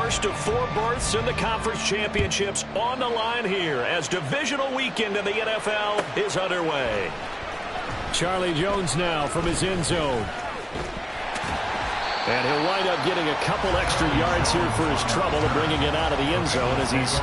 first of 4 berths in the conference championships on the line here as divisional weekend in the NFL is underway. Charlie Jones now from his end zone. And he'll wind up getting a couple extra yards here for his trouble and bringing it out of the end zone as he's...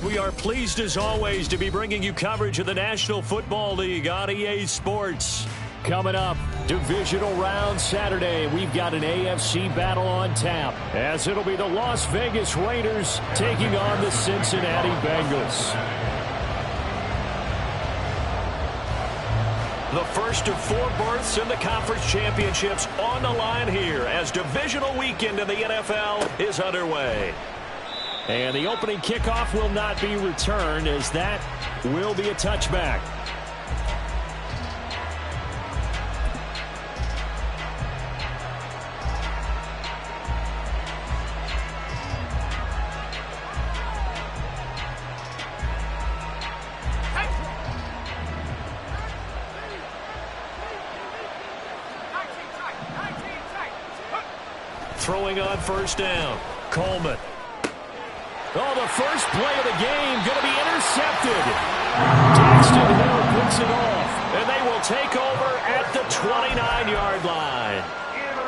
We are pleased as always to be bringing you coverage of the National Football League on EA Sports. Coming up, divisional round Saturday, we've got an AFC battle on tap as it'll be the Las Vegas Raiders taking on the Cincinnati Bengals. The first of 4 berths in the conference championships on the line here as divisional weekend in the NFL is underway. And the opening kickoff will not be returned as that will be a touchback. Throwing on first down, Coleman. Oh, the first play of the game going to be intercepted. Daxton Hill picks it off, and they will take over at the 29-yard line.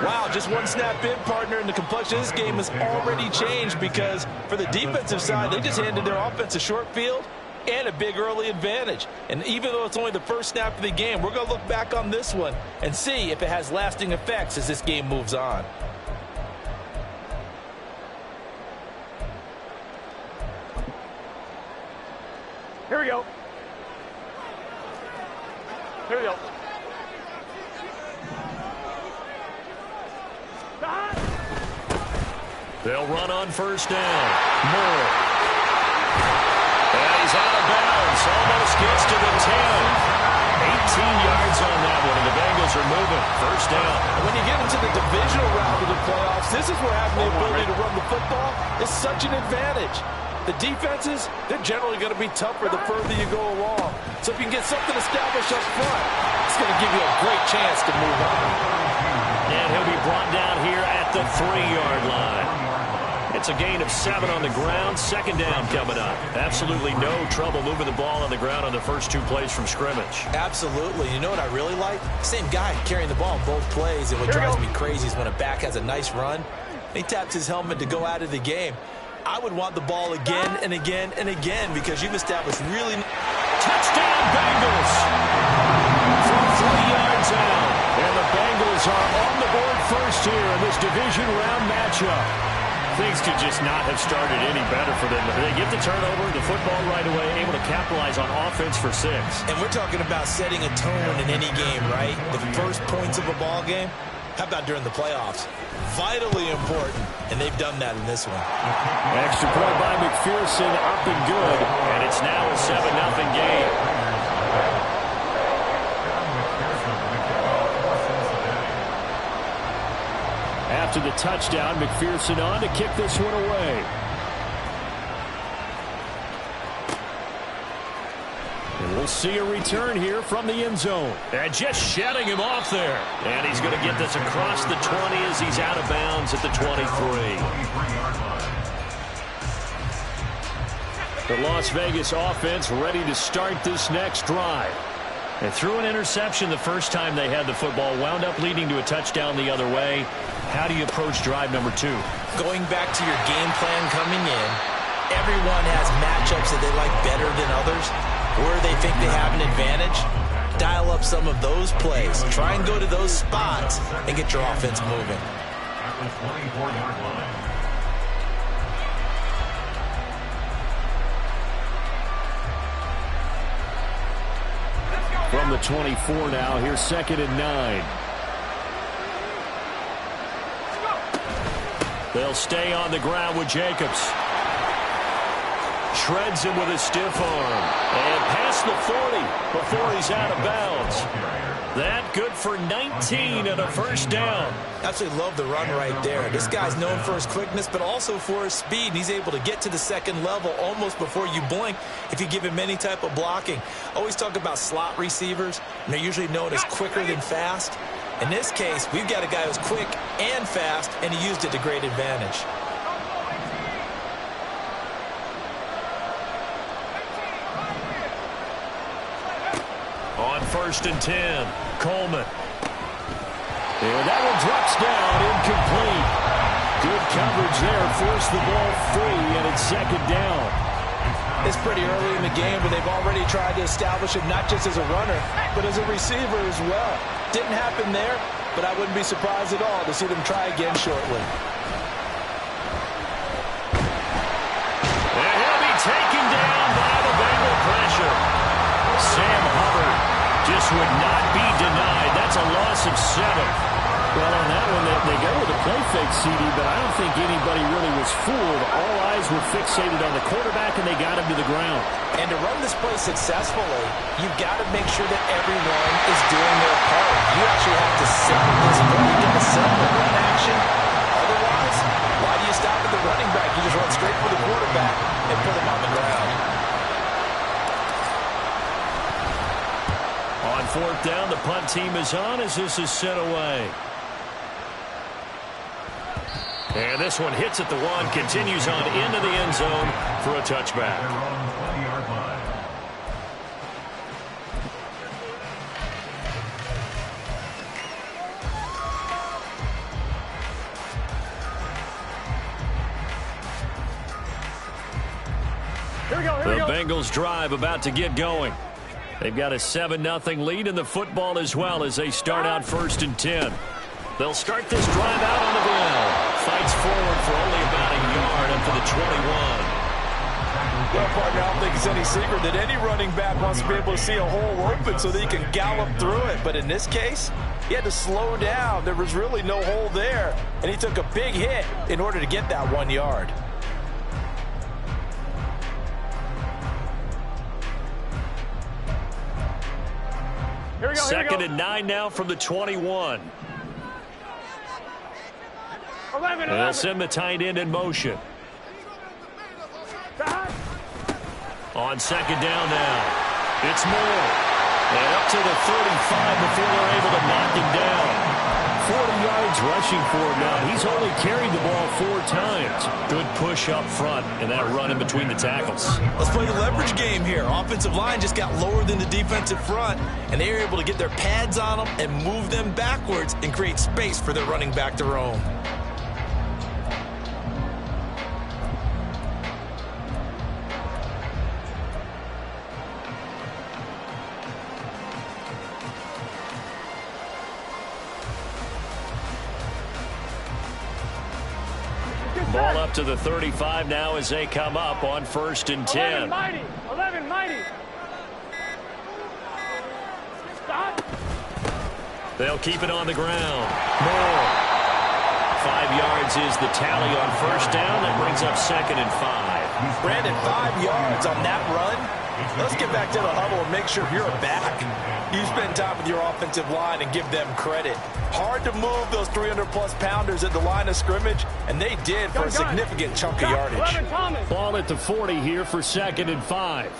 Wow, just one snap in, partner, and the complexion of this game has already changed because for the defensive side, they just handed their offense a short field and a big early advantage. And even though it's only the first snap of the game, we're going to look back on this one and see if it has lasting effects as this game moves on. Here we go. Here we go. They'll run on first down. Moore. And he's out of bounds. Almost gets to the 10. 18 yards on that one, and the Bengals are moving. First down. And when you get into the divisional round of the playoffs, this is where having the ability to run the football is such an advantage. The defenses, they're generally going to be tougher the further you go along. So if you can get something established up front, it's going to give you a great chance to move on. And he'll be brought down here at the 3-yard line. It's a gain of 7 on the ground. Second down coming up. Absolutely no trouble moving the ball on the ground on the first 2 plays from scrimmage. Absolutely. You know what I really like? Same guy carrying the ball in both plays. And what drives me crazy is when a back has a nice run, he taps his helmet to go out of the game. I would want the ball again and again and again because you've established really... Touchdown, Bengals! From 3 yards out. And the Bengals are on the board first here in this division round matchup. Things could just not have started any better for them. They get the turnover, the football right away, able to capitalize on offense for 6. And we're talking about setting a tone in any game, right? The first points of a ball game. How about during the playoffs? Vitally important, and they've done that in this one. Extra point by McPherson, up and good. And it's now a 7-0 game. After the touchdown, McPherson on to kick this one away. And we'll see a return here from the end zone. And just shedding him off there. And he's going to get this across the 20 as he's out of bounds at the 23. The Las Vegas offense ready to start this next drive. They threw an interception the first time they had the football, wound up leading to a touchdown the other way. How do you approach drive number 2? Going back to your game plan coming in, everyone has matchups that they like better than others, where they think they have an advantage. Dial up some of those plays. Try and go to those spots and get your offense moving. From the 24 now, here's 2nd and 9. They'll stay on the ground with Jacobs. Shreds him with a stiff arm. And past the 40 before he's out of bounds. That good for 19 and a first down. Absolutely love the run right there. This guy's known for his quickness, but also for his speed. And he's able to get to the second level almost before you blink if you give him any type of blocking. Always talk about slot receivers, and they're usually known as quicker than fast. In this case, we've got a guy who's quick and fast, and he used it to great advantage. On 1st and 10, Coleman. And that one drops down, incomplete. Good coverage there, forced the ball free, and it's 2nd down. It's pretty early in the game, but they've already tried to establish him not just as a runner, but as a receiver as well. Didn't happen there, but I wouldn't be surprised at all to see them try again shortly. And he'll be taken down by the Bengal pressure. Sam Hubbard just would not be denied. That's a loss of 7. Well, on that one, they go with a play fake, CD, but I don't think anybody really was fooled. All eyes were fixated on the quarterback, and they got him to the ground. And to run this play successfully, you've got to make sure that everyone is doing their part. You actually have to signal this play. You get the simple run action. Otherwise, why do you stop at the running back? You just run straight for the quarterback and put him on the ground. On 4th down, the punt team is on as this is sent away. And this one hits at the 1, continues on into the end zone for a touchback. The Bengals drive about to get going. They've got a 7-0 lead in the football as well as they start out 1st and 10. They'll start this drive out on the ground. Fights forward for only about a yard up to the 21. Well, partner, I don't think it's any secret that any running back wants to be able to see a hole open so that he can gallop through it. But in this case, he had to slow down. There was really no hole there. And he took a big hit in order to get that 1 yard. Here we go, 2nd and 9 now from the 21. 11. They'll send the tight end in motion. On 2nd down now, it's Moore. And up to the 35 before they're able to knock him down. 40 yards rushing for him now. He's only carried the ball 4 times. Good push up front and that run in between the tackles. Let's play the leverage game here. Offensive line just got lower than the defensive front, and they were able to get their pads on them and move them backwards and create space for their running back to roam. Ball up to the 35 now as they come up on 1st and 10. 11 mighty. Stop. They'll keep it on the ground. Moore. 5 yards is the tally on 1st down. That brings up 2nd and 5. Brandon, 5 yards on that run. Let's get back to the huddle and make sure you're back. You spend time with your offensive line and give them credit. Hard to move those 300-plus pounders at the line of scrimmage, and they did for a significant chunk of yardage. Ball at the 40 here for 2nd and 5.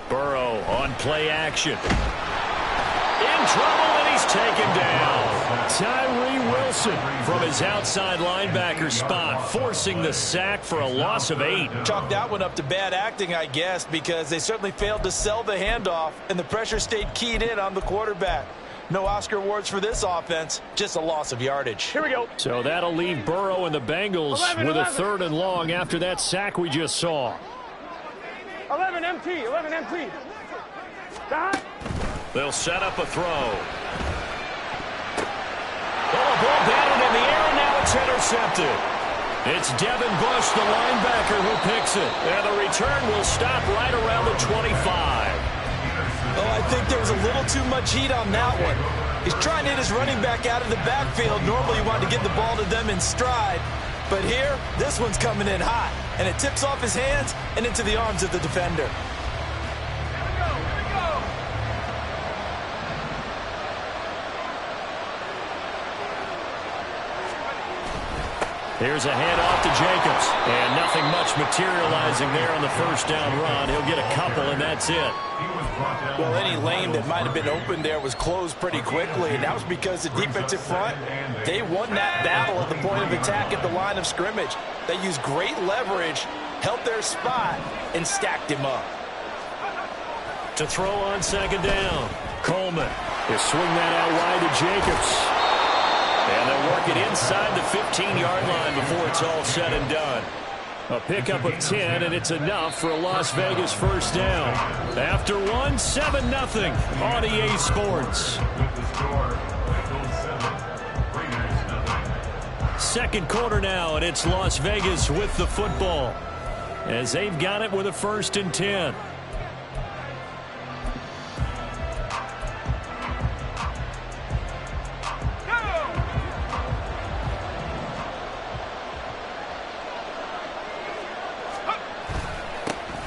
Burrow on play action. In trouble, and he's taken down. Tyree Wilson Wilson from his outside linebacker spot, forcing the sack for a loss of 8. Chalk that one up to bad acting, I guess, because they certainly failed to sell the handoff, and the pressure stayed keyed in on the quarterback. No Oscar awards for this offense, just a loss of yardage. Here we go. So that'll leave Burrow and the Bengals 11, with 11. a 3rd and long after that sack we just saw. 11 MT, 11 MT. Behind. They'll set up a throw. Oh, ball batted in the air, and now it's intercepted. It's Devin Bush, the linebacker, who picks it. And the return will stop right around the 25. Oh, I think there was a little too much heat on that one. He's trying to hit his running back out of the backfield. Normally, you want to get the ball to them in stride. But here, this one's coming in hot. And it tips off his hands and into the arms of the defender. Here's a handoff to Jacobs. And nothing much materializing there on the first down run. He'll get a couple, and that's it. Well, any lane that might have been open there was closed pretty quickly, and that was because the defensive front, they won that battle at the point of attack at the line of scrimmage. They used great leverage, held their spot, and stacked him up. To throw on 2nd down. Coleman. He'll swing that out wide to Jacobs. And they'll work it inside the 15-yard line before it's all said and done. A pickup of 10, and it's enough for a Las Vegas 1st down. After one, 7-0 on EA Sports. Second quarter now, and it's Las Vegas with the football, as they've got it with a 1st and 10.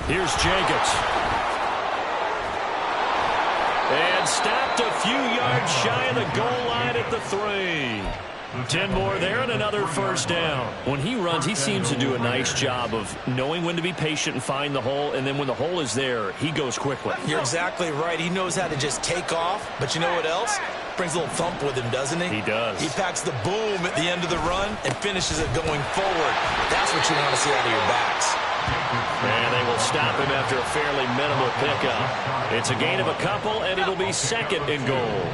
Here's Jacobs. And stopped a few yards shy of the goal line at the 3. 10 more there and another 1st down. When he runs, he seems to do a nice job of knowing when to be patient and find the hole, and then when the hole is there, he goes quickly. You're exactly right. He knows how to just take off, but you know what else? Brings a little thump with him, doesn't he? He does. He packs the boom at the end of the run and finishes it going forward. That's what you want to see out of your backs. And they will stop him after a fairly minimal pickup. It's a gain of a couple, and it'll be 2nd and goal.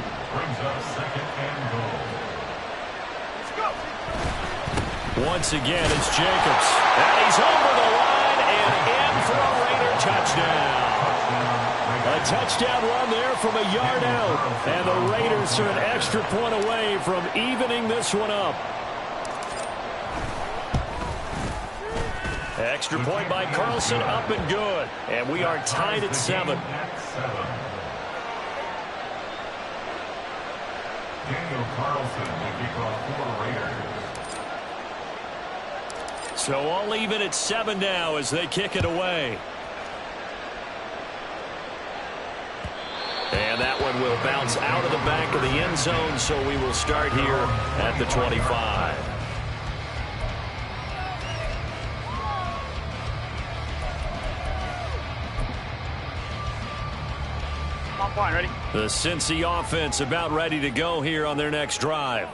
Once again, it's Jacobs. And he's over the line and in for a Raider touchdown. A touchdown run there from a yard out. And the Raiders are an extra point away from evening this one up. Extra point by Carlson, up and good. And we are tied at 7. Daniel Carlson will kick off for Raiders. So all even at 7 now as they kick it away. And that one will bounce out of the back of the end zone, so we will start here at the 25. I'm fine, ready? The Cincy offense about ready to go here on their next drive.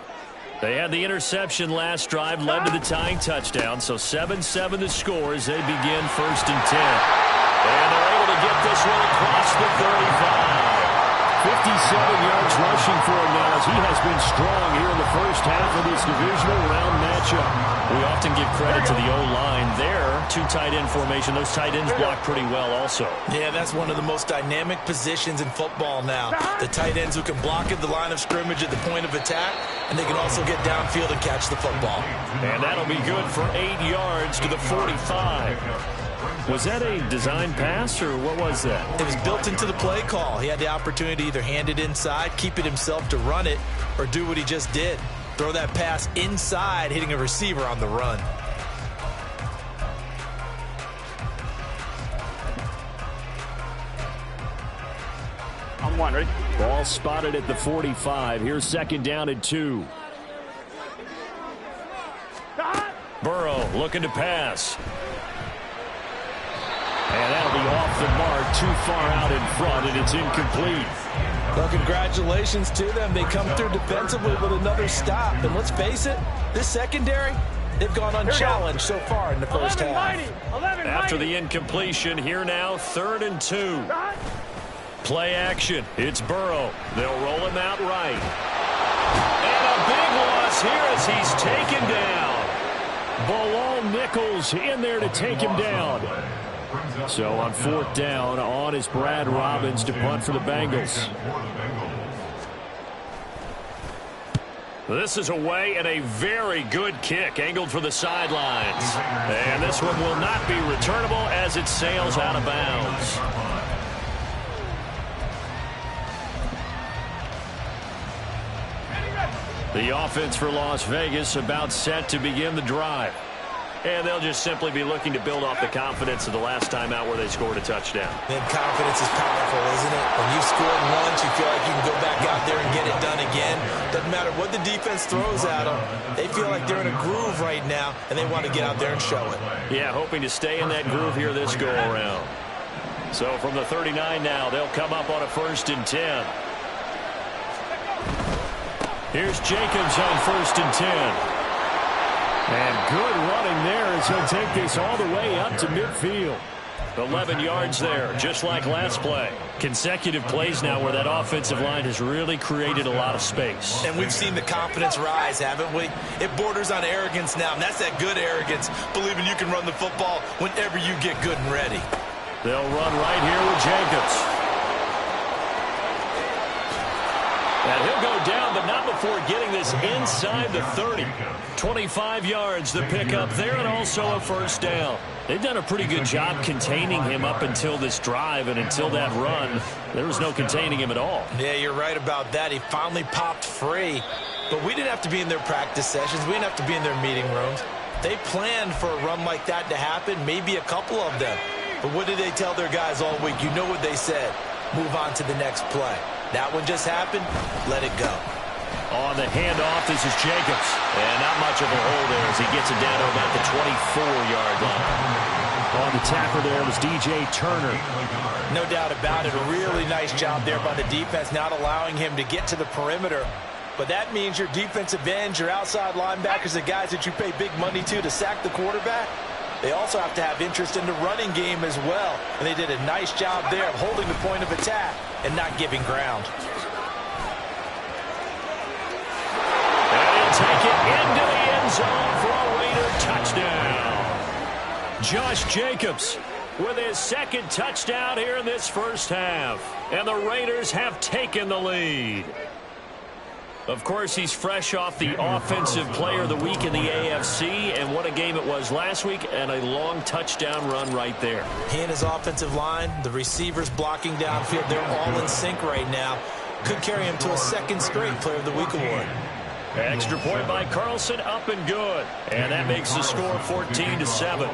They had the interception last drive, led to the tying touchdown, so 7-7 the score as they begin 1st and 10. And they're able to get this one across the 35. 57 yards rushing for him now as he has been strong here in the first half of this divisional round matchup. We often give credit to the O-line there. 2 tight end formation. Those tight ends block pretty well also. Yeah, that's one of the most dynamic positions in football now. The tight ends who can block at the line of scrimmage at the point of attack, and they can also get downfield and catch the football. And that'll be good for 8 yards to the 45. Was that a design pass, or what was that? It was built into the play call. He had the opportunity to either hand it inside, keep it himself to run it, or do what he just did. Throw that pass inside, hitting a receiver on the run. I'm 1, ready? Ball spotted at the 45. Here's 2nd down and 2. Burrow looking to pass. And that'll be off the mark, too far out in front, and it's incomplete. Well, congratulations to them. They come through defensively with another stop. And let's face it, this secondary, they've gone unchallenged so far in the first half. After the incompletion, here now, 3rd and 2. Play action. It's Burrow. They'll roll him out right. And a big loss here as he's taken down. Bilal Nichols in there to take him down. So on 4th down, on is Brad Robbins to punt for the Bengals. This is away and a very good kick angled for the sidelines. And this one will not be returnable as it sails out of bounds. The offense for Las Vegas about set to begin the drive. And they'll just simply be looking to build off the confidence of the last time out where they scored a touchdown. And confidence is powerful, isn't it? When you've scored once, you feel like you can go back out there and get it done again. Doesn't matter what the defense throws at them. They feel like they're in a groove right now, and they want to get out there and show it. Yeah, hoping to stay in that groove here this go-around. So from the 39 now, they'll come up on a 1st and 10. Here's Jacobs on 1st and 10. And good running there as he'll take this all the way up to midfield. 11 yards there, just like last play. Consecutive plays now where that offensive line has really created a lot of space. And we've seen the confidence rise, haven't we? It borders on arrogance now, and that's that good arrogance, believing you can run the football whenever you get good and ready. They'll run right here with Jacobs. And he'll go down, but not before getting this inside the 30. 25 yards, the pickup there, and also a 1st down. They've done a pretty good job containing him up until this drive, and until that run, there was no containing him at all. Yeah, you're right about that. He finally popped free. But we didn't have to be in their practice sessions. We didn't have to be in their meeting rooms. They planned for a run like that to happen, maybe a couple of them. But what did they tell their guys all week? You know what they said. Move on to the next play. That one just happened. Let it go. On the handoff, this is Jacobs. And not much of a hole there as he gets it down to about the 24-yard line. On the tackle there was DJ Turner. No doubt about it. A really nice job there by the defense, not allowing him to get to the perimeter. But that means your defensive ends, your outside linebackers, the guys that you pay big money to sack the quarterback, they also have to have interest in the running game as well. And they did a nice job there of holding the point of attack and not giving ground. And he'll take it into the end zone for a Raider touchdown. Josh Jacobs with his 2nd touchdown here in this first half. And the Raiders have taken the lead. Of course, he's fresh off the Offensive Player of the Week in the AFC, and what a game it was last week, and a long touchdown run right there. He and his offensive line, the receivers blocking downfield, they're all in sync right now. Could carry him to a 2nd straight Player of the Week award. Extra point by Carlson, up and good. And that makes the score 14-7.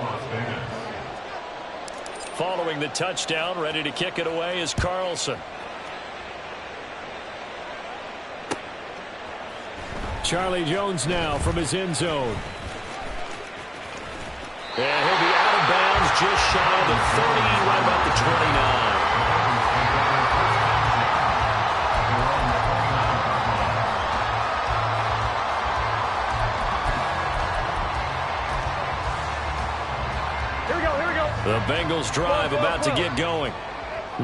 Following the touchdown, ready to kick it away is Carlson. Charlie Jones now from his end zone. And he'll be out of bounds just shy of the 30, right about the 29. Here we go. The Bengals drive about to get going.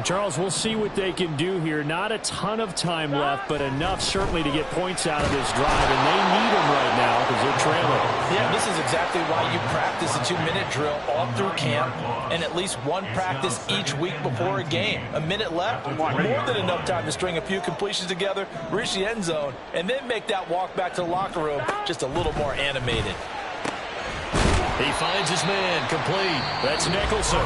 Charles, we'll see what they can do here. Not a ton of time left, but enough certainly to get points out of this drive, and they need them right now because they're trailing. Yeah, this is exactly why you practice a 2-minute drill all through camp and at least one practice each week before a game. A minute left, more than enough time to string a few completions together, reach the end zone, and then make that walk back to the locker room just a little more animated. He finds his man, complete. That's Nicholson.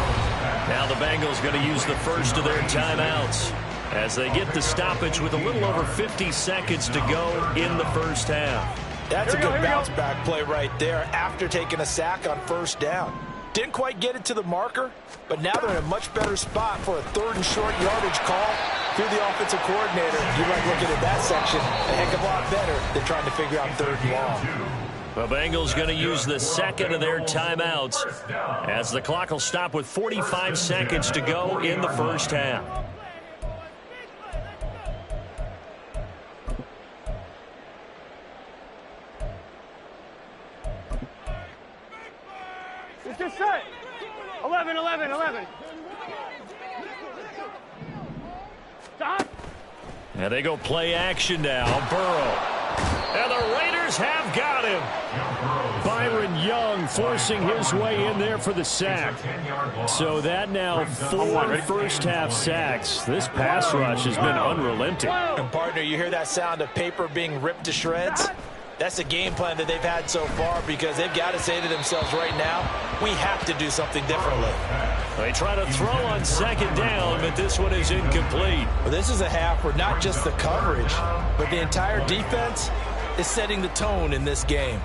Now the Bengals going to use the first of their timeouts as they get the stoppage with a little over 50 seconds to go in the first half. That's a good bounce back play right there after taking a sack on 1st down. Didn't quite get it to the marker, but now they're in a much better spot for a 3rd and short yardage call through the offensive coordinator. You like looking at that section a heck of a lot better than trying to figure out 3rd and long. The Bengals going to use the second of their timeouts as the clock will stop with 45 seconds to go in the first half. It's just set. 11, 11, 11. Stop. And they go play action now. Burrow. And the Raiders have got him. Byron Young forcing his way in there for the sack. So that now 4 first-half sacks. This pass rush has been unrelenting. And partner, you hear that sound of paper being ripped to shreds? That's the game plan that they've had so far because they've got to say to themselves right now, we have to do something differently. They try to throw on second down, but this one is incomplete. Well, this is a half where not just the coverage, but the entire defense is setting the tone in this game.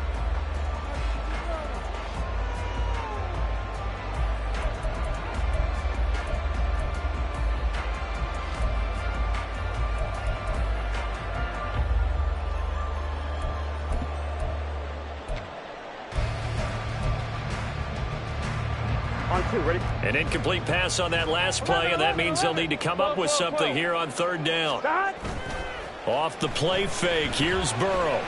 Ready? An incomplete pass on that last play, and that means they'll need to come up with something here on third down. Off the play fake, here's Burrow.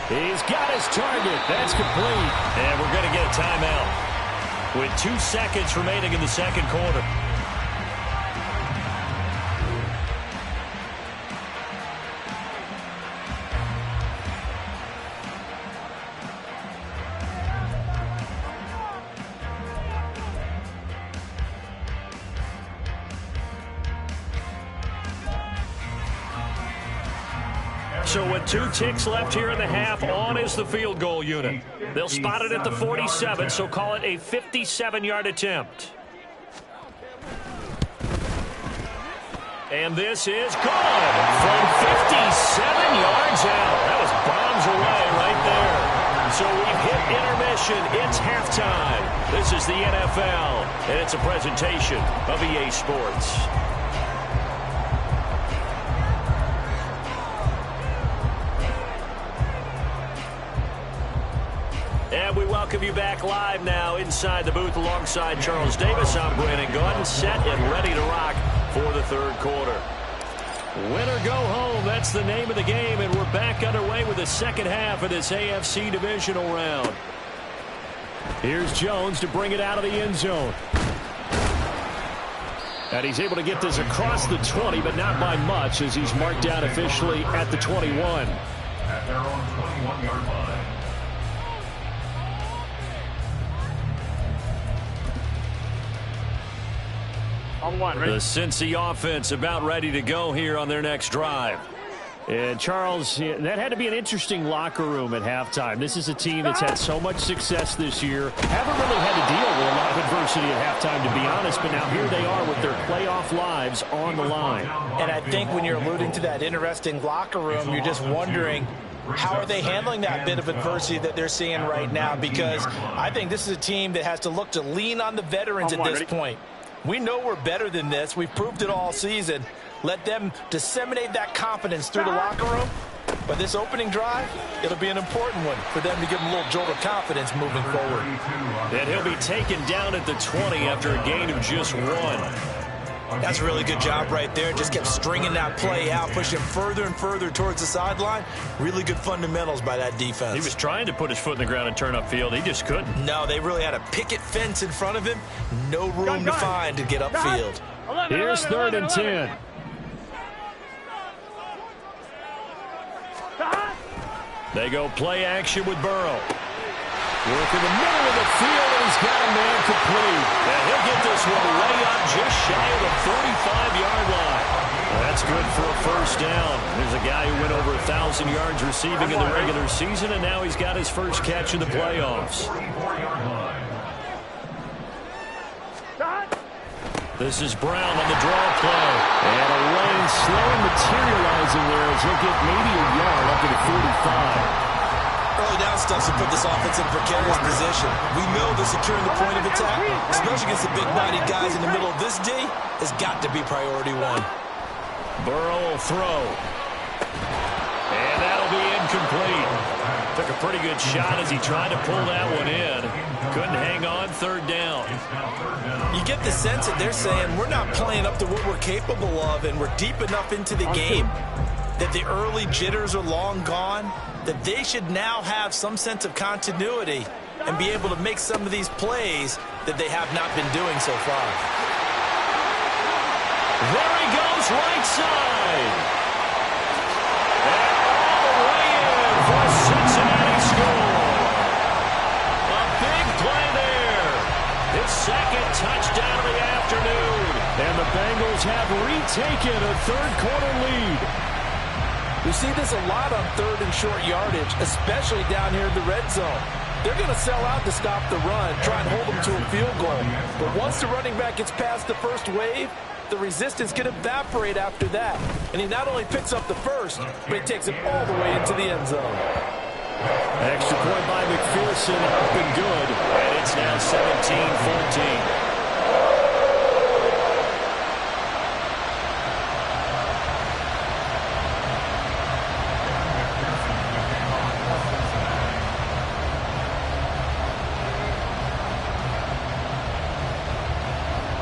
He's got his target. That's complete. And we're going to get a timeout with 2 seconds remaining in the second quarter. So with 2 ticks left here in the half, on is the field goal unit. They'll spot it at the 47, so call it a 57-yard attempt. And this is good from 57 yards out. That was bombs away right there. So we've hit intermission. It's halftime. This is the NFL, and it's a presentation of EA Sports. And we welcome you back live now inside the booth alongside Charles Davis. I'm Brandon Gaudin, set and ready to rock for the third quarter. Win or go home, that's the name of the game, and we're back underway with the second half of this AFC divisional round. Here's Jones to bring it out of the end zone. And he's able to get this across the 20, but not by much, as he's marked down officially at the 21. At their own 21-yard line. On one, ready? The Cincy offense about ready to go here on their next drive. And Charles, that had to be an interesting locker room at halftime. This is a team that's had so much success this year. Haven't really had to deal with a lot of adversity at halftime, to be honest. But now here they are with their playoff lives on the line. And I think when you're alluding to that interesting locker room, you're just wondering, how are they handling that bit of adversity that they're seeing right now? Because I think this is a team that has to look to lean on the veterans at this point. We know we're better than this. We've proved it all season. Let them disseminate that confidence through the locker room. But this opening drive, it'll be an important one for them to give them a little jolt of confidence moving forward. And he'll be taken down at the 20 after a gain of just 1. That's a really good job right there. Just kept stringing that play out, pushing further and further towards the sideline. Really good fundamentals by that defense. He was trying to put his foot in the ground and turn upfield. He just couldn't. No, they really had a picket fence in front of him. No room to find to get upfield. Here's 3rd and 10. They go play action with Burrow. Work in the middle of the field, and he's got a man complete. And he'll get this one way up just shy of the 45-yard line. That's good for a first down. There's a guy who went over 1,000 yards receiving in the regular season, and now he's got his first catch in the playoffs. This is Brown on the draw play. And a lane slow materializing there as he'll get maybe a yard up to the 45. Early down stuff to put this offense in a precarious position. We know that securing the point of attack, especially against the big-bodied guys in the middle of this D, has got to be priority 1. Burrow will throw. And that'll be incomplete. Took a pretty good shot as he tried to pull that one in. Couldn't hang on, third down. You get the sense that they're saying we're not playing up to what we're capable of, and we're deep enough into the game that the early jitters are long gone, that they should now have some sense of continuity and be able to make some of these plays that they have not been doing so far. There he goes, right side. And all the way in for a Cincinnati score. A big play there. His second touchdown of the afternoon. And the Bengals have retaken a third-quarter lead. We see this a lot on third and short yardage, especially down here in the red zone. They're going to sell out to stop the run, try and hold them to a field goal. But once the running back gets past the first wave, the resistance can evaporate after that. And he not only picks up the first, but he takes it all the way into the end zone. Extra point by McPherson, up and good. And it's now 17-14.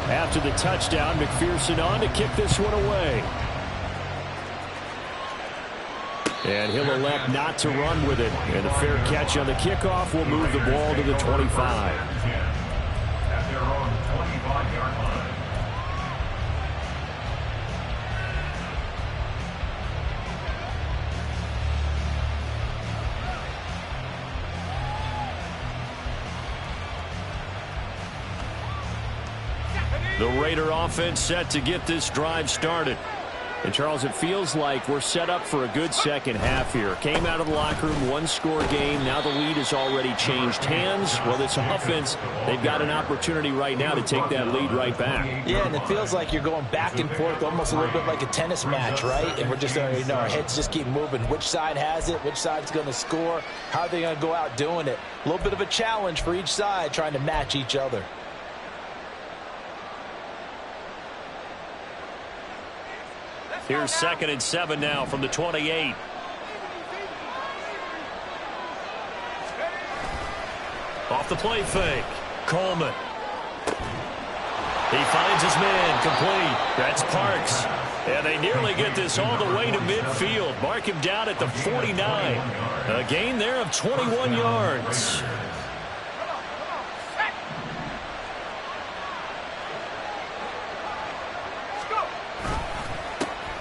After the touchdown, McPherson on to kick this one away. And he'll elect not to run with it. And a fair catch on the kickoff will move the ball to the 25. At their own 25-yard line. The Raider offense set to get this drive started. And, Charles, it feels like we're set up for a good second half here. Came out of the locker room, one-score game. Now the lead has already changed hands. Well, this offense, they've got an opportunity right now to take that lead right back. Yeah, and it feels like you're going back and forth almost a little bit like a tennis match, right? And we're just, our heads just keep moving. Which side has it? Which side's going to score? How are they going to go out doing it? A little bit of a challenge for each side trying to match each other. Here's 2nd and 7 now from the 28. Off the play fake. Coleman. He finds his man complete. That's Parks. And they nearly get this all the way to midfield. Mark him down at the 49. A gain there of 21 yards.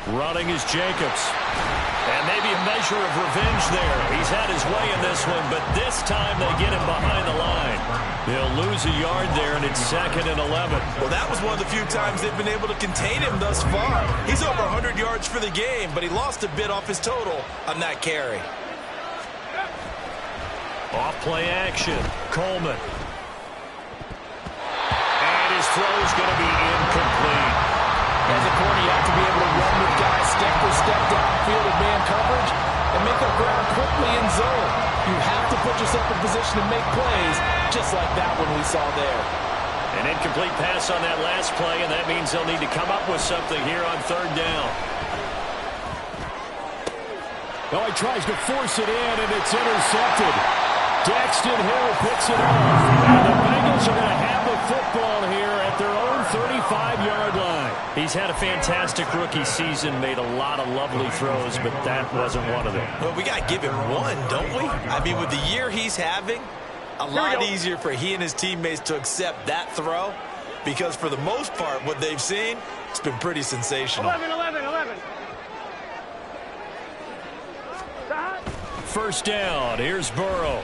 Running is Jacobs. And maybe a measure of revenge there. He's had his way in this one, but this time they get him behind the line. They'll lose a yard there, and it's 2nd and 11. Well, that was one of the few times they've been able to contain him thus far. He's over 100 yards for the game, but he lost a bit off his total on that carry. Off play action. Coleman. And his throw is going to be incomplete. As a corner, you have to be able to run with guys step for step downfield in man coverage and make up ground quickly in zone. You have to put yourself in position to make plays, just like that one we saw there. An incomplete pass on that last play, and that means they'll need to come up with something here on 3rd down. Oh, he tries to force it in, and it's intercepted. Daxton Hill picks it off. And the Bengals are going to have the football here at their own 35-yard line. He's had a fantastic rookie season, made a lot of lovely throws, but that wasn't one of them. Well, we got to give him one, don't we? I mean, with the year he's having, a lot easier for he and his teammates to accept that throw, because for the most part, what they've seen, it's been pretty sensational. 11. Stop. 1st down. Here's Burrow.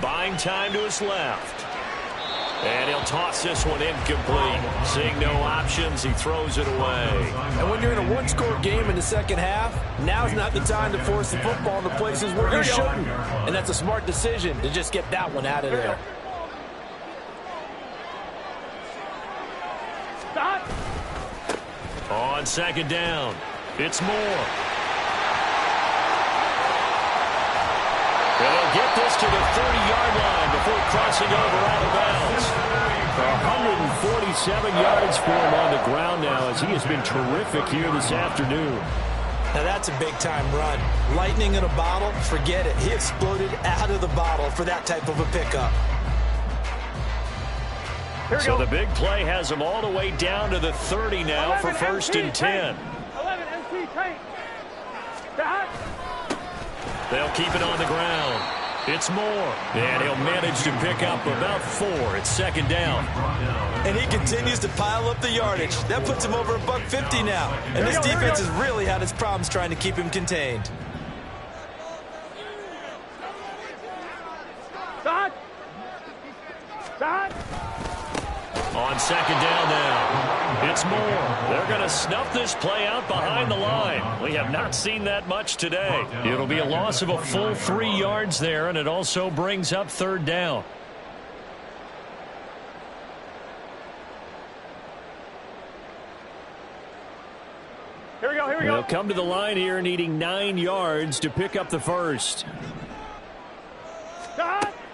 Buying time to his left. And he'll toss this one incomplete. Seeing no options, he throws it away. And when you're in a one-score game in the second half, now's not the time to force the football into places where you shouldn't. And that's a smart decision to just get that one out of there. Stop. On 2nd down, it's Moore. And they'll get this to the 30-yard line before crossing over out of bounds. 147 yards for him on the ground now, as he has been terrific here this afternoon. Now that's a big-time run. Lightning in a bottle, forget it. He exploded out of the bottle for that type of a pickup. So the big play has him all the way down to the 30 now for first and 10. 11 MC tight. They'll keep it on the ground. It's Moore, and he'll manage to pick up about 4. It's second down. And he continues to pile up the yardage. That puts him over $150 now. And this defense has really had its problems trying to keep him contained. On second down now, it's Moore. They're going to snuff this play out behind the line. We have not seen that much today. It'll be a loss of a full 3 yards there, and it also brings up third down. Here we go. They'll come to the line here needing 9 yards to pick up the first.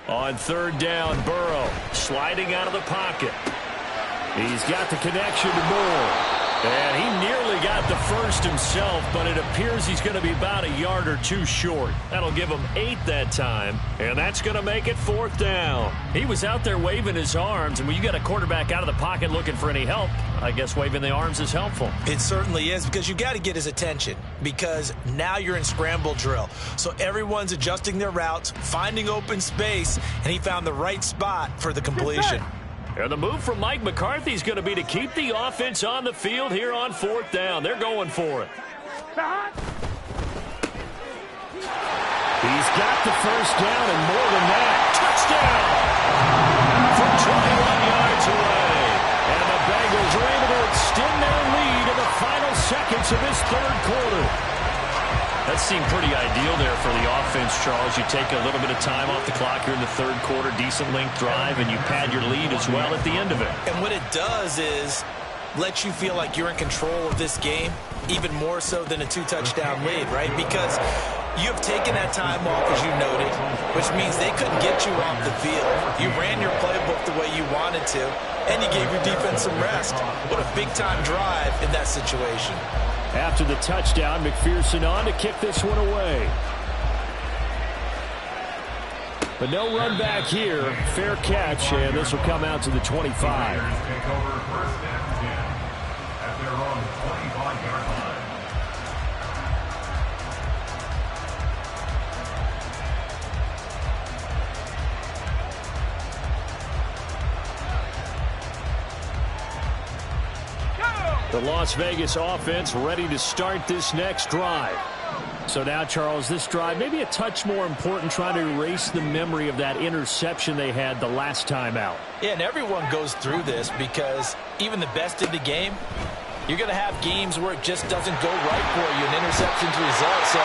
On third down, Burrow sliding out of the pocket. He's got the connection to Moore. And he nearly got the first himself, but it appears he's going to be about a yard or 2 short. That'll give him 8 that time, and that's going to make it fourth down. He was out there waving his arms, and when you got a quarterback out of the pocket looking for any help, I guess waving the arms is helpful. It certainly is, because you got to get his attention, because now you're in scramble drill. So everyone's adjusting their routes, finding open space, and he found the right spot for the completion. And the move from Mike McCarthy is going to be to keep the offense on the field here on fourth down. They're going for it. He's got the first down and more than that. Touchdown! From 21 yards away. And the Bengals are able to extend their lead in the final seconds of this third quarter. That seemed pretty ideal there for the offense, Charles. You take a little bit of time off the clock here in the third quarter, decent length drive, and you pad your lead as well at the end of it. And what it does is let you feel like you're in control of this game, even more so than a 2-touchdown lead, right? Because you have taken that time off, as you noted, which means they couldn't get you off the field. You ran your playbook the way you wanted to, and you gave your defense some rest. What a big-time drive in that situation. After the touchdown, McPherson on to kick this one away. But no run back here. Fair catch, and this will come out to the 25. Take over first and 10 at their own 25-yard line. The Las Vegas offense ready to start this next drive. So now, Charles, this drive maybe a touch more important, trying to erase the memory of that interception they had the last time out. Yeah, and everyone goes through this because even the best in the game, you're going to have games where it just doesn't go right for you, and interceptions result. So,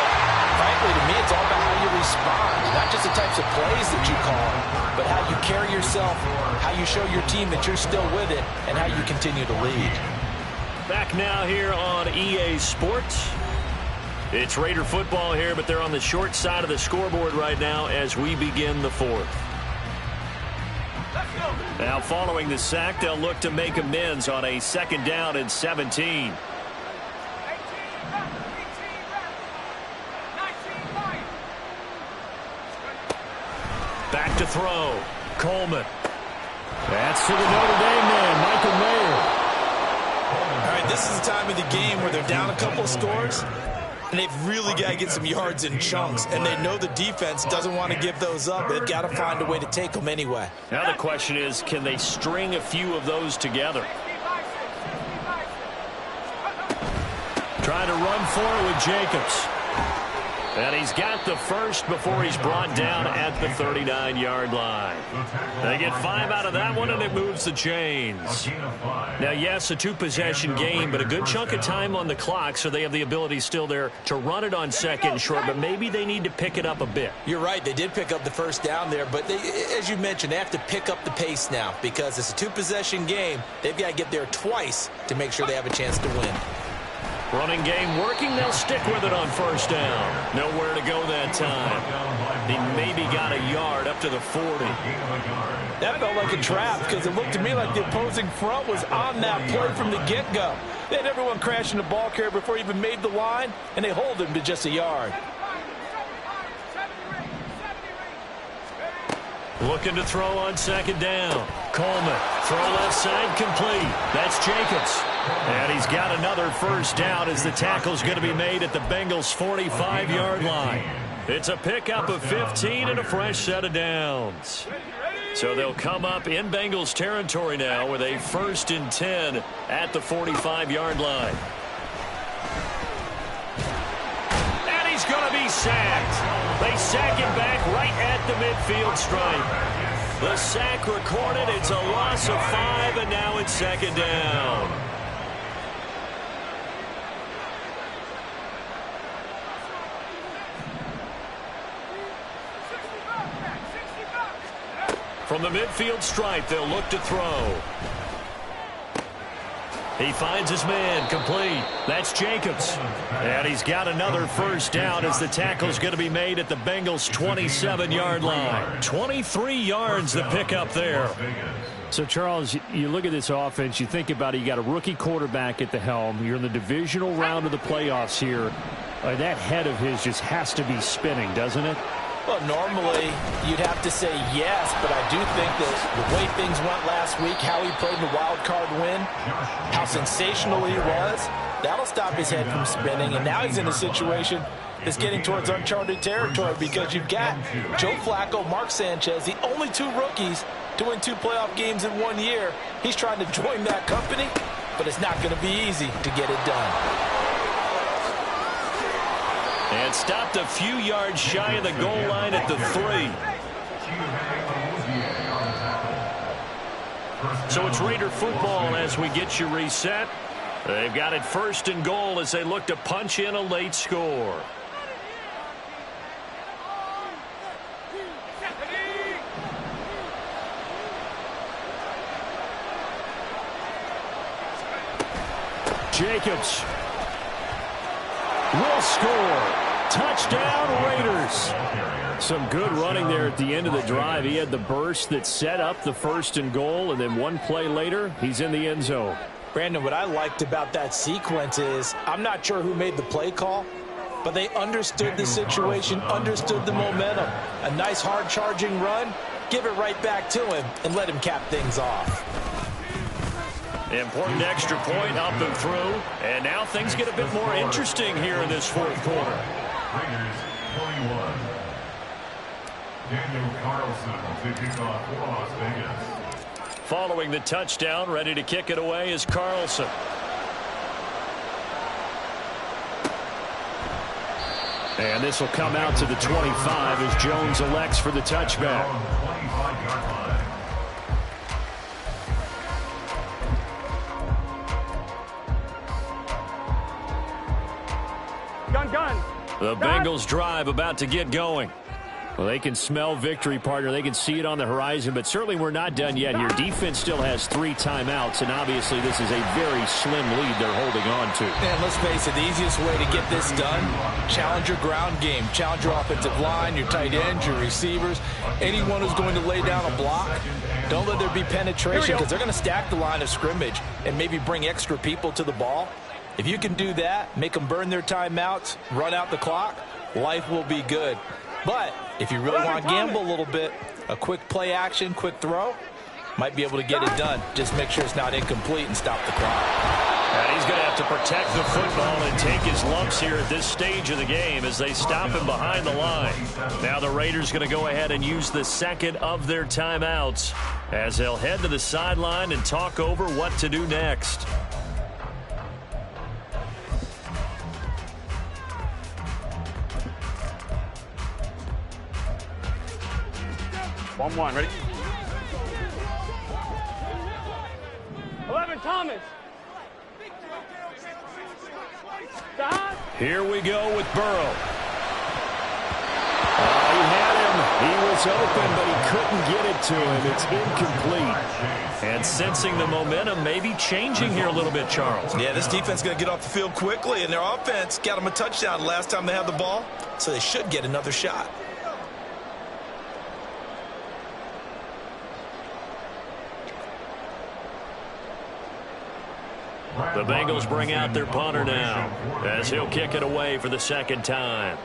frankly, to me, it's all about how you respond, not just the types of plays that you call, but how you carry yourself, how you show your team that you're still with it, and how you continue to lead. Back now here on EA Sports. It's Raider football here, but they're on the short side of the scoreboard right now as we begin the fourth. Now following the sack, they'll look to make amends on a second down and 17. Back to throw. Coleman. That's to the Notre Dame man, Michael Mayer. All right, this is the time of the game where they're down a couple of scores, and they've really got to get some yards in chunks, and they know the defense doesn't want to give those up. They've got to find a way to take them anyway. Now the question is, can they string a few of those together? Trying to run for it with Jacobs. And he's got the first before he's brought down at the 39-yard line. They get 5 out of that one, and it moves the chains. Now, yes, a 2-possession game, but a good chunk of time on the clock, so they have the ability still there to run it on second and short, but maybe they need to pick it up a bit. You're right. They did pick up the first down there, but as you mentioned, they have to pick up the pace now because it's a 2-possession game. They've got to get there twice to make sure they have a chance to win. Running game working. They'll stick with it on first down. Nowhere to go that time. He maybe got a yard up to the 40. That felt like a trap because it looked to me like the opposing front was on that play from the get-go. They had everyone crashing the ball carrier before he even made the line, and they hold him to just a yard. Looking to throw on second down. Coleman, throw left side, complete. That's Jacobs. And he's got another first down as the tackle's going to be made at the Bengals' 45-yard line. It's a pickup of 15 and a fresh set of downs. So they'll come up in Bengals territory now with a 1st and 10 at the 45-yard line. And he's going to be sacked. They sack him back right at the midfield stripe. The sack recorded. It's a loss of 5, and now it's second down. From the midfield stripe, they'll look to throw. He finds his man, complete. That's Jacobs. And he's got another first down as the tackle's going to be made at the Bengals' 27-yard line. 23 yards the pickup there. So, Charles, you look at this offense, you think about it, you got a rookie quarterback at the helm. You're in the divisional round of the playoffs here. That head of his just has to be spinning, doesn't it? Well, normally you'd have to say yes, but I do think that the way things went last week, how he played in the wild card win, how sensational he was, that'll stop his head from spinning. And now he's in a situation that's getting towards uncharted territory because you've got Joe Flacco, Mark Sanchez, the only 2 rookies to win 2 playoff games in 1 year. He's trying to join that company, but it's not going to be easy to get it done. And stopped a few yards shy of the goal line at the 3. So it's Raider football as we get you reset. They've got it 1st and goal as they look to punch in a late score. Jacobs will score. Touchdown, Raiders. Some good running there at the end of the drive. He had the burst that set up the 1st and goal, and then one play later, he's in the end zone. Brandon, what I liked about that sequence is I'm not sure who made the play call, but they understood the situation, understood the momentum. A nice hard-charging run, give it right back to him, and let him cap things off. Important extra point up and through. And now things get a bit more interesting here in this 4th quarter. Raiders 21. Daniel Carlson to kick off for Las Vegas. Following the touchdown, ready to kick it away is Carlson. And this will come out to the 25 as Jones elects for the touchback. 25-yard line. Gun. The Bengals drive about to get going. Well, they can smell victory, partner. They can see it on the horizon, but certainly we're not done yet here. Defense still has 3 timeouts, and obviously this is a very slim lead they're holding on to. And let's face it, the easiest way to get this done, challenge your ground game. Challenge your offensive line, your tight ends, your receivers, anyone who's going to lay down a block. Don't let there be penetration because they're going to stack the line of scrimmage and maybe bring extra people to the ball. If you can do that, make them burn their timeouts, run out the clock, life will be good. But if you really want to gamble a little bit, a quick play action, quick throw, might be able to get it done. Just make sure it's not incomplete and stop the clock. And he's going to have to protect the football and take his lumps here at this stage of the game as they stop him behind the line. Now the Raiders going to go ahead and use the 2nd of their timeouts as they'll head to the sideline and talk over what to do next. 1-1, ready? 11, Thomas. Here we go with Burrow. He had him. He was open, but he couldn't get it to him. It's incomplete. And sensing the momentum maybe changing here a little bit, Charles. Yeah, this defense is going to get off the field quickly, and their offense got them a touchdown last time they had the ball, so they should get another shot. The Bengals bring out their punter now as he'll kick it away for the second time.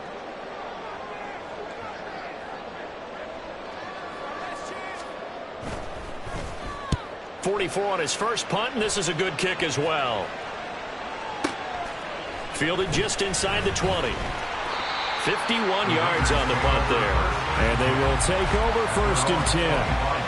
44 on his first punt, and this is a good kick as well. Fielded just inside the 20. 51 yards on the punt there. And they will take over 1st and 10.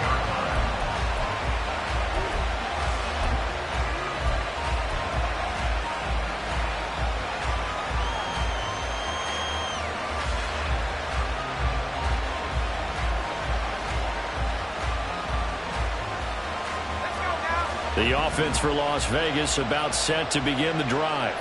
The offense for Las Vegas about set to begin the drive.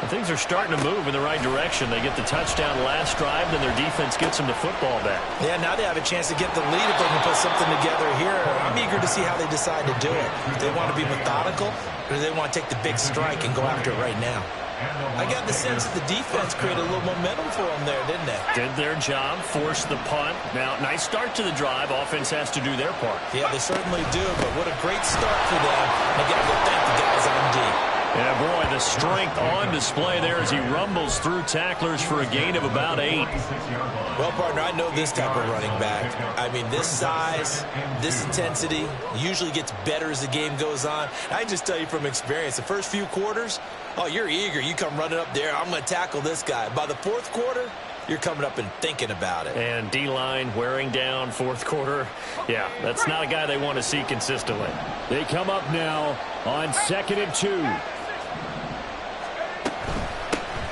And things are starting to move in the right direction. They get the touchdown last drive, then their defense gets them the football back. Yeah, now they have a chance to get the lead if they can put something together here. I'm eager to see how they decide to do it. Do they want to be methodical, or do they want to take the big strike and go after it right now? I got the sense that the defense created a little momentum for them there, didn't they? Did their job, forced the punt. Now, nice start to the drive. Offense has to do their part. Yeah, they certainly do, but what a great start for them. They got to go thank the guys on D. Yeah, boy, the strength on display there as he rumbles through tacklers for a gain of about 8. Well, partner, I know this type of running back. I mean, this size, this intensity usually gets better as the game goes on. I just tell you from experience, the first few quarters, oh, you're eager. You come running up there, I'm going to tackle this guy. By the fourth quarter, you're coming up and thinking about it. And D-line wearing down fourth quarter. Yeah, that's not a guy they want to see consistently. They come up now on 2nd and 2.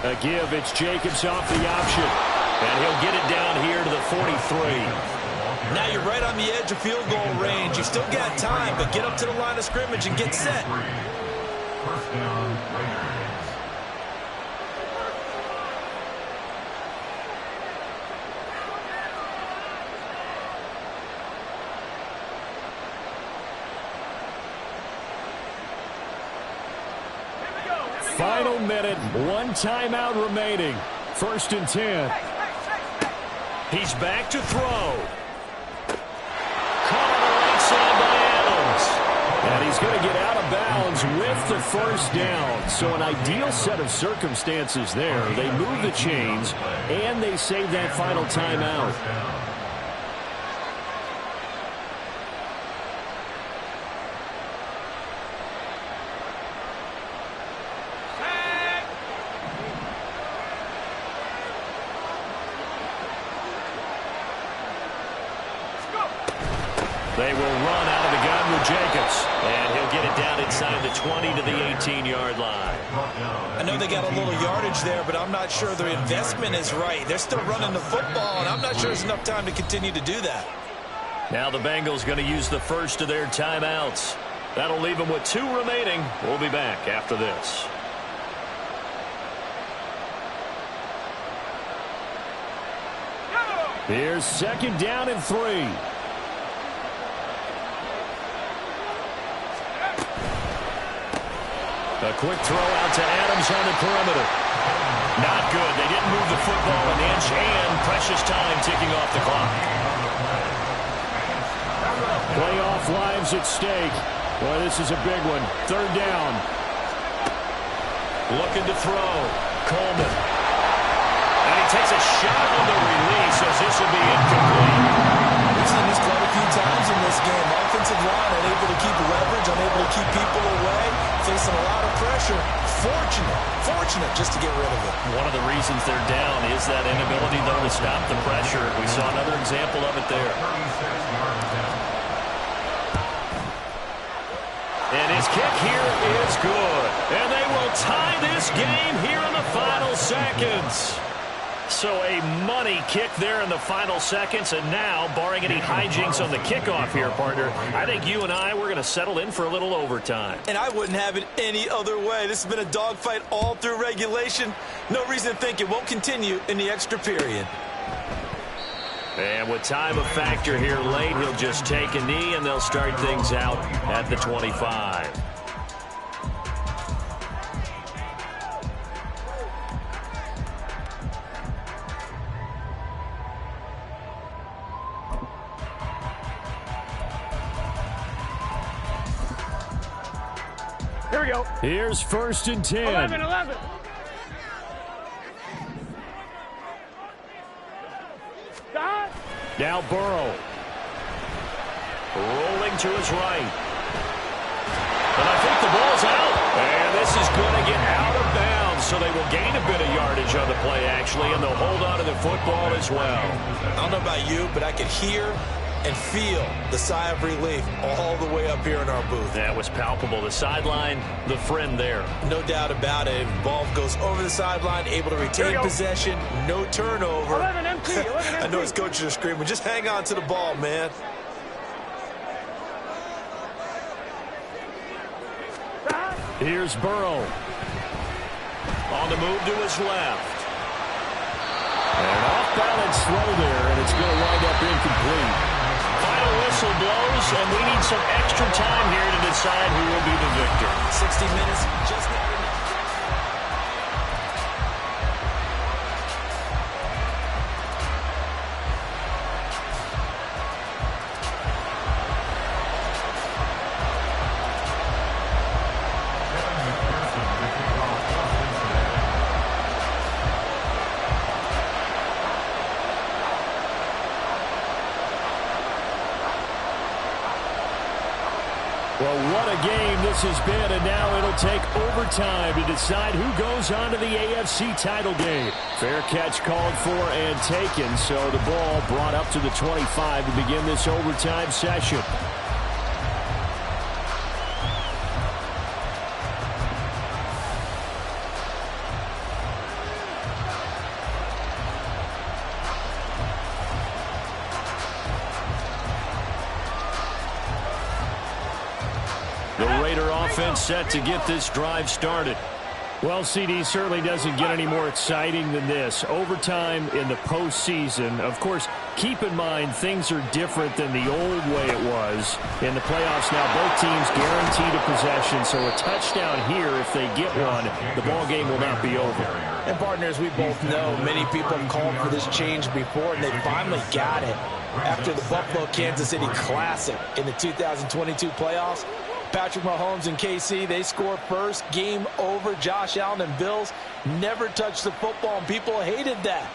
A give, it's Jacobs off the option. And he'll get it down here to the 43. Now you're right on the edge of field goal range. You still got time, but get up to the line of scrimmage and get set. First down, Raiders. Final minute, 1 timeout remaining. 1st and 10. He's back to throw. Caught on the right side by Adams. And he's going to get out of bounds with the first down. So an ideal set of circumstances there. They move the chains, and they save that final timeout. They will run out of the gun with Jacobs. And he'll get it down inside the 20 to the 18-yard line. I know they got a little yardage there, but I'm not sure their investment is right. They're still running the football, and I'm not sure there's enough time to continue to do that. Now the Bengals going to use the first of their timeouts. That'll leave them with 2 remaining. We'll be back after this. Here's 2nd down and 3. A quick throw out to Adams on the perimeter. Not good. They didn't move the football an inch, and precious time ticking off the clock. Playoff lives at stake. Boy, this is a big one. 3rd down. Looking to throw. Coleman. And he takes a shot on the release as this will be incomplete. We've seen this quite a few times in this game. Offensive line unable to keep leverage, unable to keep people away, facing a lot of pressure. Fortunate just to get rid of it. One of the reasons they're down is that inability, though, to stop the pressure. We saw another example of it there. And his kick here is good. And they will tie this game here in the final seconds. So a money kick there in the final seconds, and now, barring any hijinks on the kickoff here, partner, I think you and I, we're going to settle in for a little overtime. And I wouldn't have it any other way. This has been a dogfight all through regulation. No reason to think it won't continue in the extra period. And with time a factor here late, he'll just take a knee, and they'll start things out at the 25. Here Here we go. Here's 1st and 10. 11. Stop. Now Burrow. Rolling to his right. And I think the ball's out. And this is going to get out of bounds, so they will gain a bit of yardage on the play, actually, and they'll hold on to the football as well. I don't know about you, but I could hear and feel the sigh of relief all the way up here in our booth. That was palpable. The sideline, the friend there. No doubt about it. Ball goes over the sideline, able to retain possession, no turnover. 11 empty. 11 empty. I know his coaches are screaming, just hang on to the ball, man. Stop. Here's Burrow. On the move to his left. An off-balance throw there, and it's going to wind up incomplete. Final whistle blows, and we need some extra time here to decide who will be the victor. 60 minutes, just not enough. Well, what a game this has been, and now it'll take overtime to decide who goes on to the AFC title game. Fair catch called for and taken, so the ball brought up to the 25 to begin this overtime session. The Raider offense set to get this drive started. Well, CD, certainly doesn't get any more exciting than this. Overtime in the postseason. Of course, keep in mind things are different than the old way it was. In the playoffs now, both teams guaranteed a possession, so a touchdown here, if they get one, the ball game will not be over. And partners, we both know many people have called for this change before, and they finally got it after the Buffalo-Kansas City Classic in the 2022 playoffs. Patrick Mahomes and KC, they score first. Game over. Josh Allen and Bills never touched the football, and people hated that.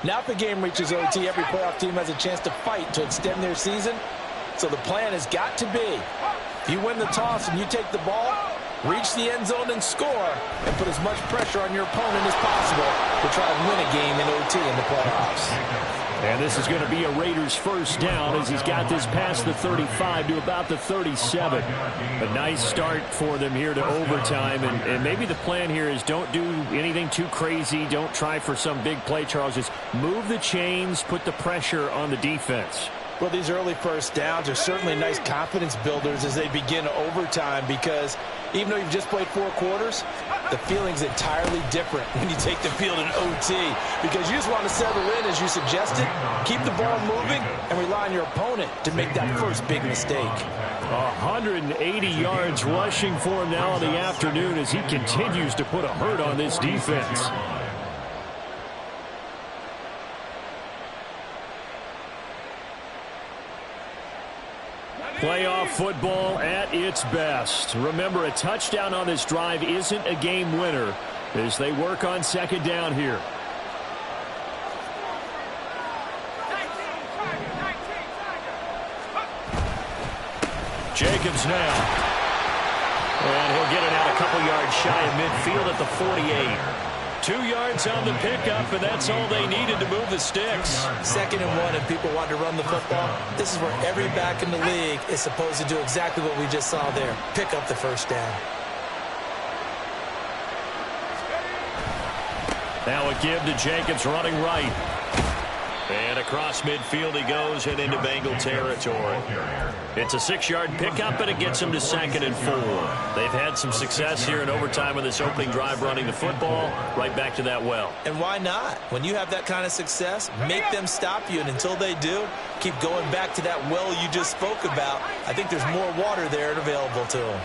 Now if the game reaches OT, every playoff team has a chance to fight to extend their season. So the plan has got to be, if you win the toss and you take the ball, reach the end zone and score, and put as much pressure on your opponent as possible to try and win a game in OT in the playoffs. And this is going to be a Raiders first down as he's got this past the 35 to about the 37. A nice start for them here to overtime. And maybe the plan here is don't do anything too crazy. Don't try for some big play, Charles. Just move the chains, put the pressure on the defense. Well, these early first downs are certainly nice confidence builders as they begin overtime, because even though you've just played 4 quarters, the feeling's entirely different when you take the field in OT, because you just want to settle in, as you suggested, keep the ball moving, and rely on your opponent to make that first big mistake. 180 yards rushing for him now in the afternoon as he continues to put a hurt on this defense. Playoff football at its best. Remember, a touchdown on this drive isn't a game winner as they work on second down here. Jacobs now. And he'll get it out a couple yards shy of midfield at the 48. 2 yards on the pickup, and that's all they needed to move the sticks. 2nd and 1, and people want to run the football. This is where every back in the league is supposed to do exactly what we just saw there. Pick up the first down. Now a give to Jacobs running right. And across midfield he goes and into Bengal territory. It's a 6-yard pickup, and it gets him to 2nd and 4. They've had some success here in overtime with this opening drive running the football. Right back to that well. And why not? When you have that kind of success, make them stop you, and until they do, keep going back to that well you just spoke about. I think there's more water there available to them.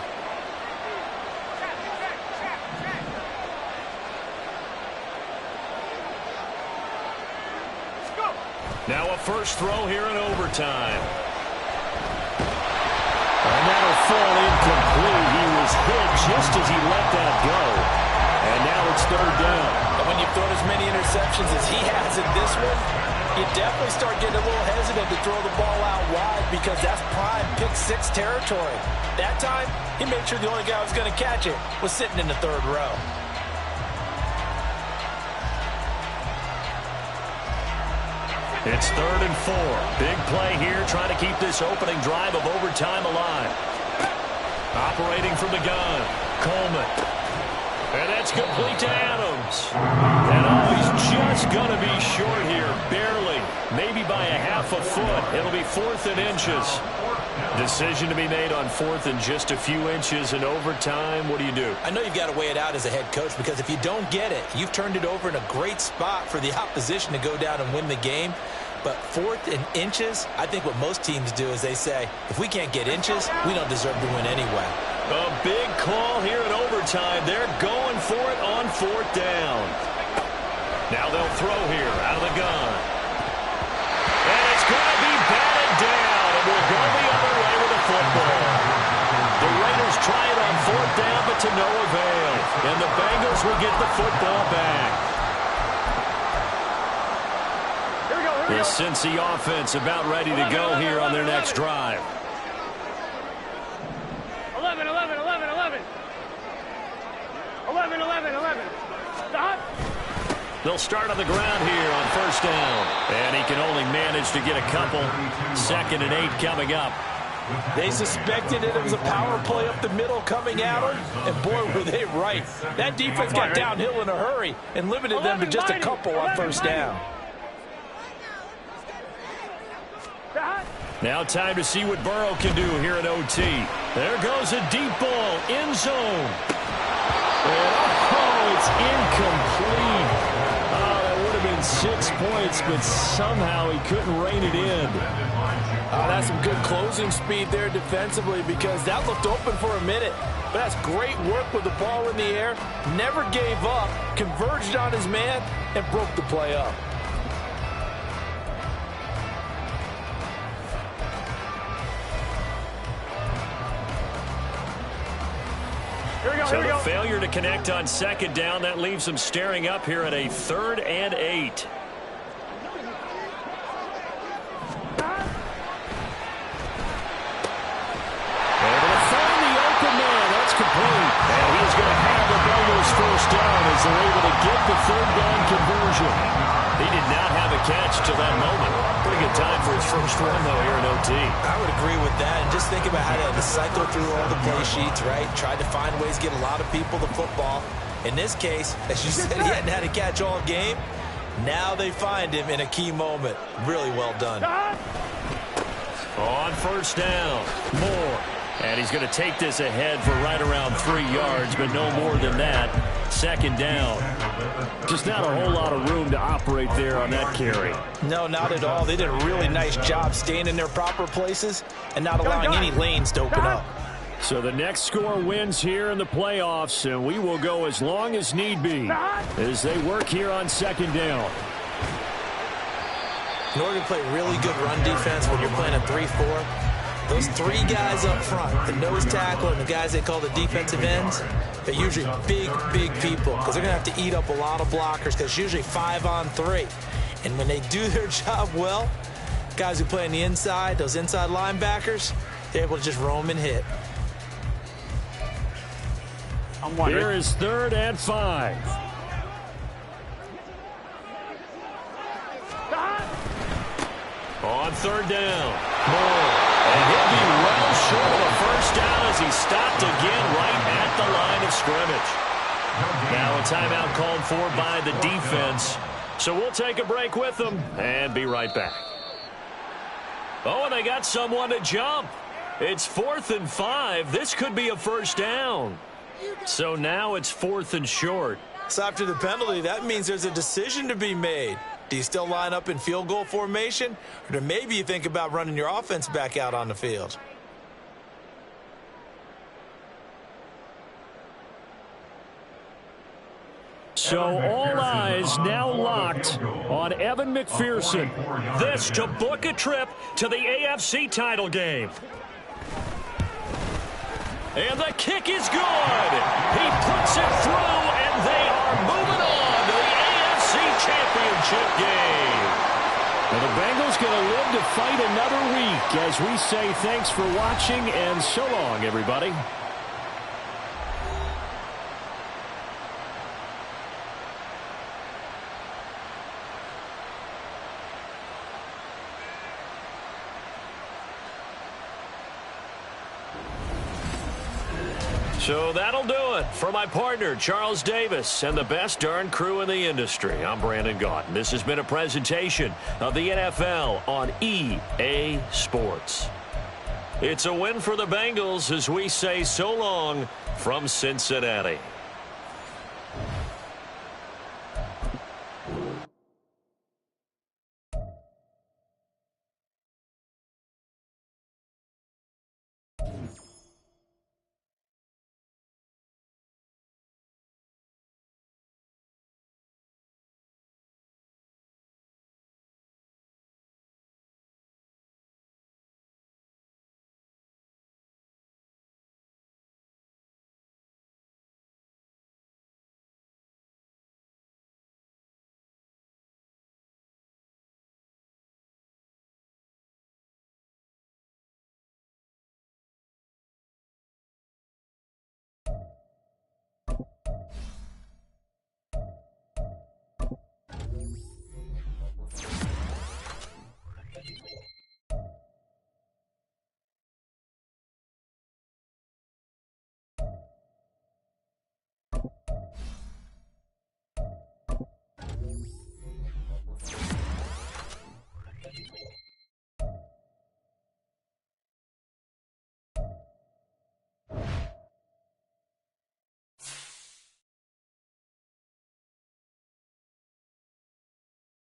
Now a first throw here in overtime. And that'll fall incomplete. He was hit just as he let that go. And now it's third down. And when you've thrown as many interceptions as he has in this one, you definitely start getting a little hesitant to throw the ball out wide because that's prime pick-6 territory. That time, he made sure the only guy who was going to catch it was sitting in the third row. It's 3rd and 4. Big play here, trying to keep this opening drive of overtime alive. Operating from the gun, Coleman. And that's complete to Adams. And he's just going to be short here, barely. Maybe by a half a foot. It'll be 4th and inches. Decision to be made on 4th and just a few inches in overtime. What do you do? I know you've got to weigh it out as a head coach because if you don't get it, you've turned it over in a great spot for the opposition to go down and win the game. But 4th and inches, I think what most teams do is they say, if we can't get inches, we don't deserve to win anyway. A big call here in overtime. They're going for it on 4th down. Now they'll throw here out of the gun. And it's going to be batted down. And we'll go the other way with the football. The Raiders try it on 4th down, but to no avail. And the Bengals will get the football back. The Cincy offense about ready to go here on their next drive. 11, 11, 11, 11. 11, 11, 11. Stop. They'll start on the ground here on 1st down. And he can only manage to get a couple. 2nd and 8 coming up. They suspected it was a power play up the middle coming at them, and boy, were they right. That defense got downhill in a hurry and limited them to just a couple on 1st down. Now time to see what Burrow can do here at OT. There goes a deep ball, end zone. And it's incomplete. Oh, that would have been 6 points, but somehow he couldn't rein it in. That's some good closing speed there defensively because that looked open for a minute. But that's great work with the ball in the air. Never gave up, converged on his man, and broke the play up. So the failure to connect on 2nd down, that leaves them staring up here at a 3rd and 8. Able to find the open man. That's complete. And he's going to have the Bengals 1st down as they're able to get the 3rd down conversion. He did not have a catch till that moment. Pretty good time for his first run, though, here in OT. I would agree with that. And just think about how they had to cycle through all the play sheets, right? Tried to find ways to get a lot of people the football. In this case, as you said, he hadn't had a catch all game. Now they find him in a key moment. Really well done. On 1st down, Moore. And he's going to take this ahead for right around 3 yards, but no more than that. 2nd down. Just not a whole lot of room to operate there on that carry. No, not at all. They did a really nice job staying in their proper places and not allowing any lanes to open up. So the next score wins here in the playoffs, and we will go as long as need be as they work here on 2nd down. In order to play really good run defense when you're playing a 3-4, those 3 guys up front, the nose tackle and the guys they call the defensive ends, they're usually big, big people because they're going to have to eat up a lot of blockers because it's usually 5 on 3. And when they do their job well, guys who play on the inside, those inside linebackers, they're able to just roam and hit. Here is 3rd and 5. On 3rd down, Moore. And he'll be well short of a 1st down as he stopped again right at the line of scrimmage. Now a timeout called for by the defense. So we'll take a break with them and be right back. Oh, and they got someone to jump. It's 4th and 5. This could be a 1st down. So now it's 4th and short. So after the penalty, that means there's a decision to be made. Do you still line up in field goal formation? Or do maybe you think about running your offense back out on the field? So all eyes now locked on Evan McPherson. This to book a trip to the AFC title game. And the kick is good. He puts it through, and they are moving on to the AFC Championship game. Now the Bengals going to live to fight another week as we say thanks for watching and so long, everybody. So that'll do it for my partner, Charles Davis, and the best darn crew in the industry. I'm Brandon Gaudin. This has been a presentation of the NFL on EA Sports. It's a win for the Bengals as we say so long from Cincinnati.